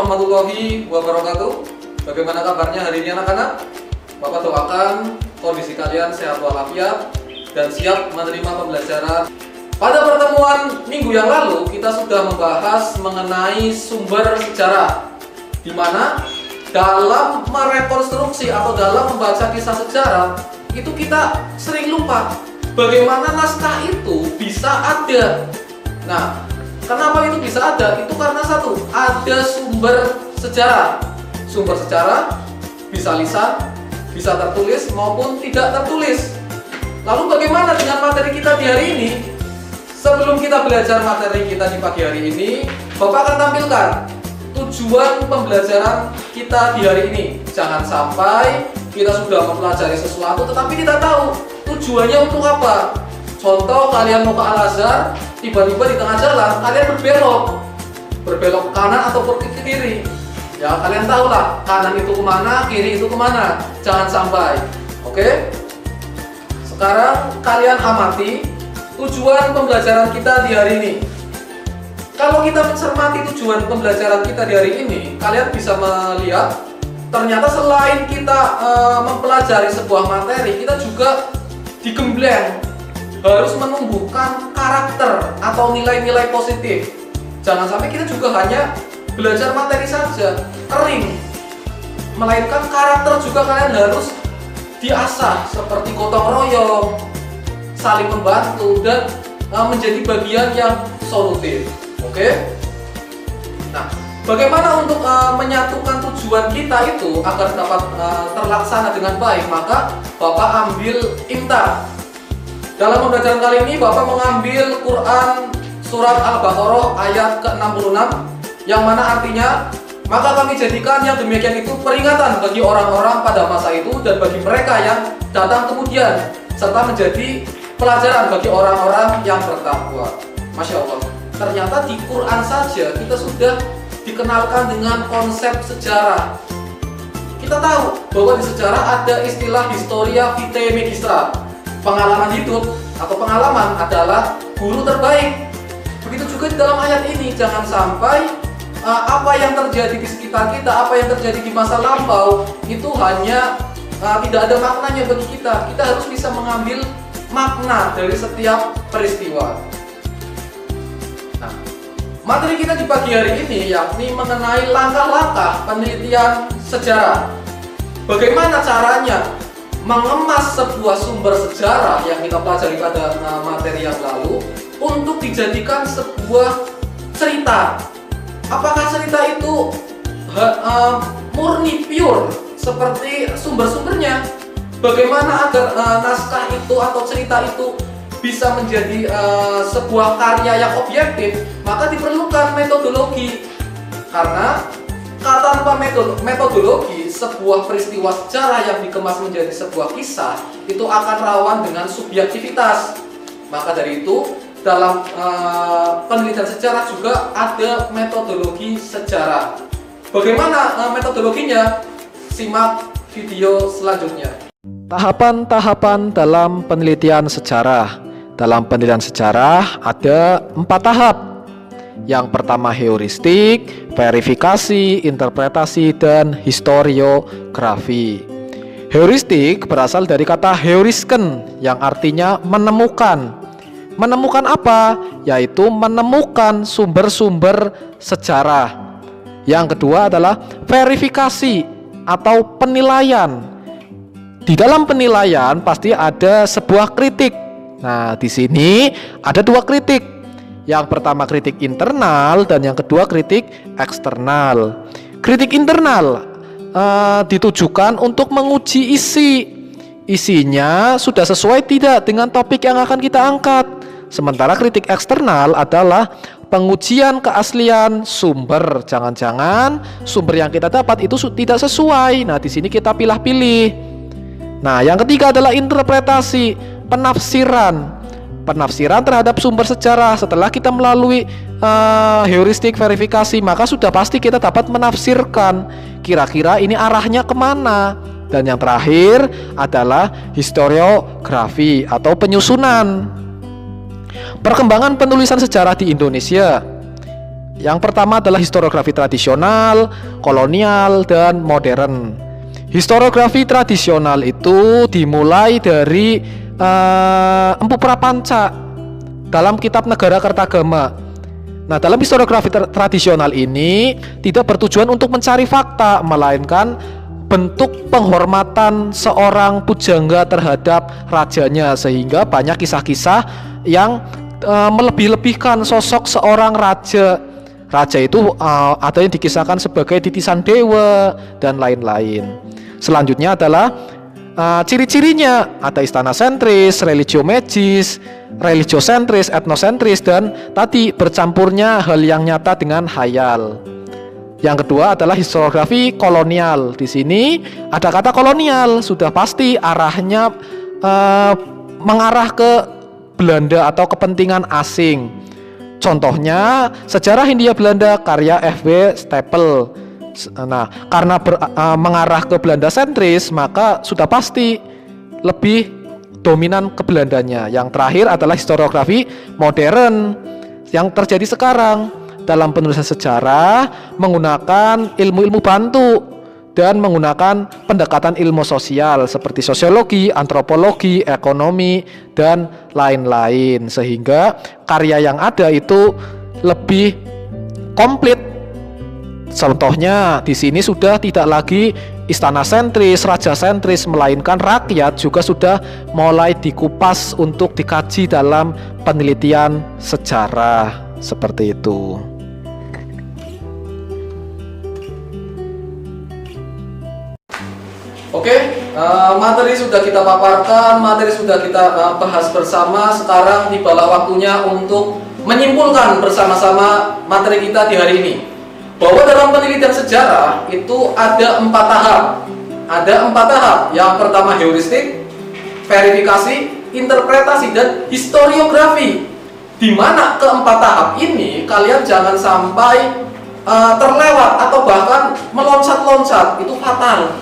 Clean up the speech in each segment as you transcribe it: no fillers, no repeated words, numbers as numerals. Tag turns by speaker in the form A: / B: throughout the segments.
A: warahmatullahi wabarakatuh. Bagaimana kabarnya hari ini anak-anak? Bapak doakan kondisi kalian sehat walafiat dan siap menerima pembelajaran. Pada pertemuan minggu yang lalu kita sudah membahas mengenai sumber sejarah, di mana dalam merekonstruksi atau dalam membaca kisah sejarah itu kita sering lupa bagaimana naskah itu bisa ada. Nah, kenapa itu bisa ada? Itu karena satu, ada sumber sejarah. Sumber sejarah bisa lisan, bisa tertulis maupun tidak tertulis. Lalu bagaimana dengan materi kita di hari ini? Sebelum kita belajar materi kita di pagi hari ini, Bapak akan tampilkan tujuan pembelajaran kita di hari ini. Jangan sampai kita sudah mempelajari sesuatu tetapi kita tahu tujuannya untuk apa. Contoh, kalian mau ke Al-Azhar, tiba-tiba di tengah jalan kalian berbelok ke kanan atau ke kiri. Ya, kalian tahu lah, kanan itu kemana, kiri itu kemana. Jangan sampai. Oke? Sekarang kalian amati tujuan pembelajaran kita di hari ini. Kalau kita mencermati tujuan pembelajaran kita di hari ini, kalian bisa melihat ternyata selain kita mempelajari sebuah materi, kita juga digembleng harus menumbuhkan karakter atau nilai-nilai positif. Jangan sampai kita juga hanya belajar materi saja, kering, melainkan karakter juga kalian harus diasah, seperti gotong royong, saling membantu, dan menjadi bagian yang solutif. Oke? Nah, bagaimana untuk menyatukan tujuan kita itu agar dapat terlaksana dengan baik? Maka Bapak ambil IMTA. Dalam pembelajaran kali ini Bapak mengambil Quran surat Al-Baqarah ayat ke-66, yang mana artinya, maka kami jadikan yang demikian itu peringatan bagi orang-orang pada masa itu dan bagi mereka yang datang kemudian, serta menjadi pelajaran bagi orang-orang yang bertakwa. Masya Allah, ternyata di Quran saja kita sudah dikenalkan dengan konsep sejarah. Kita tahu bahwa di sejarah ada istilah historia vitae magistra. Pengalaman hidup atau pengalaman adalah guru terbaik. Begitu juga di dalam ayat ini, jangan sampai apa yang terjadi di sekitar kita, apa yang terjadi di masa lampau itu hanya tidak ada maknanya bagi kita. Kita harus bisa mengambil makna dari setiap peristiwa. Nah, materi kita di pagi hari ini yakni mengenai langkah-langkah penelitian sejarah. Bagaimana caranya mengemas sebuah sumber sejarah yang kita pelajari pada materi yang lalu untuk dijadikan sebuah cerita. Apakah cerita itu murni pure seperti sumber-sumbernya? Bagaimana agar naskah itu atau cerita itu bisa menjadi sebuah karya yang objektif? Maka diperlukan metodologi. Karena tanpa metodologi, sebuah peristiwa sejarah yang dikemas menjadi sebuah kisah itu akan rawan dengan subjektivitas. Maka dari itu, dalam penelitian sejarah juga ada metodologi sejarah. Bagaimana metodologinya? Simak video selanjutnya.
B: Tahapan-tahapan dalam penelitian sejarah. Dalam penelitian sejarah ada 4 tahap. Yang pertama heuristik, verifikasi, interpretasi, dan historiografi. Heuristik berasal dari kata heurisken yang artinya menemukan. Menemukan apa? Yaitu menemukan sumber-sumber sejarah. Yang kedua adalah verifikasi atau penilaian. Di dalam penilaian pasti ada sebuah kritik. Nah, di sini ada 2 kritik. Yang pertama kritik internal dan yang kedua kritik eksternal. Kritik internal ditujukan untuk menguji isinya sudah sesuai tidak dengan topik yang akan kita angkat. Sementara kritik eksternal adalah pengujian keaslian sumber. Jangan-jangan sumber yang kita dapat itu tidak sesuai. Nah, di sini kita pilih-pilih. Nah, yang ketiga adalah interpretasi, penafsiran. Penafsiran terhadap sumber sejarah. Setelah kita melalui heuristik, verifikasi, maka sudah pasti kita dapat menafsirkan kira-kira ini arahnya kemana. Dan yang terakhir adalah historiografi atau penyusunan. Perkembangan penulisan sejarah di Indonesia. Yang pertama adalah historiografi tradisional, kolonial, dan modern. Historiografi tradisional itu dimulai dari Empu Prapanca dalam kitab Negara Kertagama. Nah, dalam historiografi tradisional ini tidak bertujuan untuk mencari fakta, melainkan bentuk penghormatan seorang pujangga terhadap rajanya, sehingga banyak kisah-kisah yang melebih-lebihkan sosok seorang raja. Raja itu ada yang dikisahkan sebagai titisan dewa dan lain-lain. Selanjutnya adalah ciri-cirinya, ada istana sentris, religio magis, religiosentris, etnosentris, dan tadi bercampurnya hal yang nyata dengan khayal. Yang kedua adalah historiografi kolonial. Di sini ada kata kolonial, sudah pasti arahnya mengarah ke Belanda atau kepentingan asing. Contohnya sejarah Hindia Belanda karya F.W. Stapel. Nah, karena mengarah ke Belanda sentris, maka sudah pasti lebih dominan ke Belandanya. Yang terakhir adalah historiografi modern yang terjadi sekarang dalam penulisan sejarah menggunakan ilmu-ilmu bantu dan menggunakan pendekatan ilmu sosial seperti sosiologi, antropologi, ekonomi, dan lain-lain, sehingga karya yang ada itu lebih komplit. Contohnya di sini sudah tidak lagi istana sentris, raja sentris, melainkan rakyat juga sudah mulai dikupas untuk dikaji dalam penelitian sejarah seperti itu.
A: Oke, materi sudah kita paparkan, materi sudah kita bahas bersama. Sekarang tibalah waktunya untuk menyimpulkan bersama-sama materi kita di hari ini. Bahwa dalam penelitian sejarah itu ada 4 tahap. Ada 4 tahap. Yang pertama heuristik, verifikasi, interpretasi, dan historiografi. Di mana keempat tahap ini kalian jangan sampai terlewat atau bahkan meloncat-loncat, itu fatal.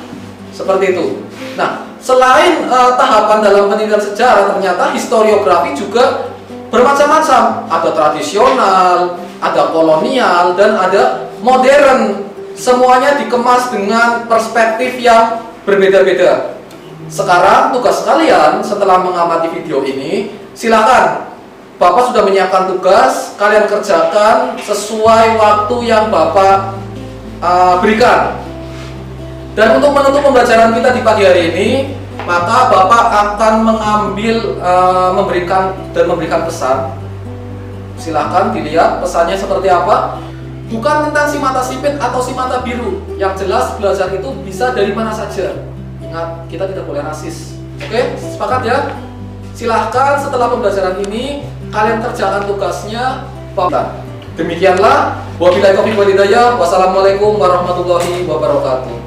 A: Seperti itu. Nah, selain tahapan dalam penelitian sejarah, ternyata historiografi juga bermacam-macam. Ada tradisional, ada kolonial, dan ada modern. Semuanya dikemas dengan perspektif yang berbeda-beda. Sekarang tugas kalian setelah mengamati video ini, silakan. Bapak sudah menyiapkan tugas, kalian kerjakan sesuai waktu yang Bapak berikan. Dan untuk menutup pembelajaran kita di pagi hari ini, maka Bapak akan memberikan pesan. Silahkan dilihat pesannya seperti apa. Bukan tentang si mata sipit atau si mata biru. Yang jelas belajar itu bisa dari mana saja. Ingat, kita tidak boleh rasis. Oke, sepakat ya? Silahkan setelah pembelajaran ini kalian kerjakan tugasnya. Demikianlah. Wabillahi taufiq wal hidayah. Wassalamualaikum warahmatullahi wabarakatuh.